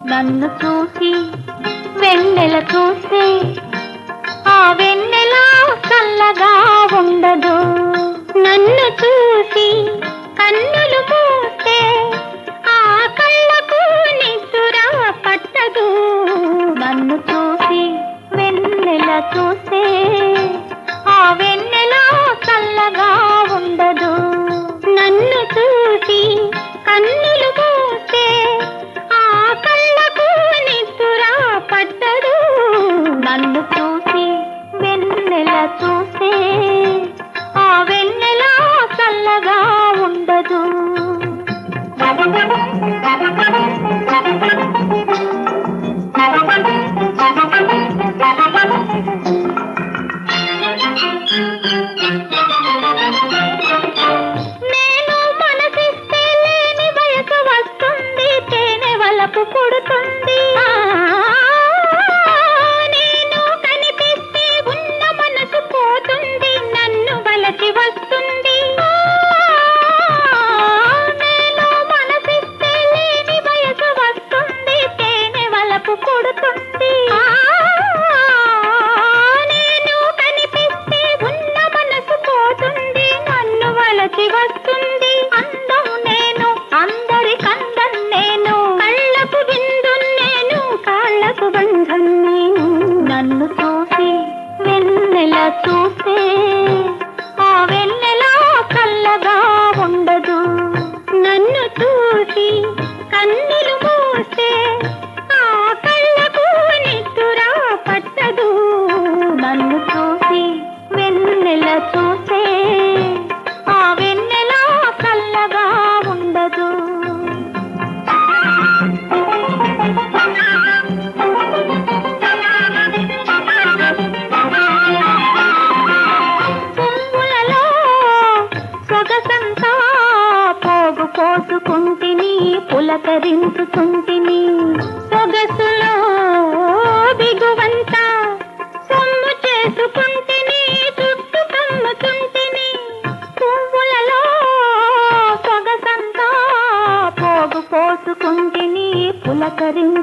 నన్ను చూసి వెన్నెల చూస్తే ఆ వెన్నెల చల్లగా ఉండదు. నన్ను చూసి కన్నులు మూస్తే ఆ కళ్ళకు నిద్ర పట్టదు. నన్ను చూసి వెన్నెల చూస్తే ఆ వెన్నెల చల్లగా ఉండదు. నన్ను చూసి కన్నులు మూస్తే ఆ కళ్ళకు నిద్ర పట్టదు. నన్ను చూసి వెన్నెల చూస్తే ఆ వెన్నెల చల్లగా ఉండదు. నేను మనసిస్తే లేని వయసు వస్తుంది, తేనె వలపు పుడుతుంది. నేను కనిపిస్తే ఉన్న మనసు పోతుంది, నన్ను వలచి వస్తుంది. నేను మనసిస్తే లేని వయసు వస్తుంది, తేనె వలపు పుడుతుంది. నేను కనిపిస్తే ఉన్న మనసు పోతుంది, నన్ను వలచి వస్తుంది. అందం నేను, అందరి కందం నేను, కళ్ళకు బిందు నేను, కాళ్ళకు బంధం నేను. నన్ను చూసి వెన్నెల చూస్తే ఆ వెన్నెల చల్లగా ఉండదు. నన్ను చూసి కన్నులు మూస్తే ఆ కళ్ళకు నిద్ర పట్టదు. నన్ను చూసి వెన్నెల చూస్తే ఆ వెన్నెల చల్లగా ఉండదు. పువ్వులలో సొగసంతా పోగు పోసుకుంటిని, పులకరించుకుంటిని. సొగసులో బిగువంతా సొమ్ము చేసుకుంటిని, చుట్టు కమ్ముతుంటిని. పువ్వులలో సొగసంతా పోగు పోసుకుంటిని, పులకరించుకుంటిని.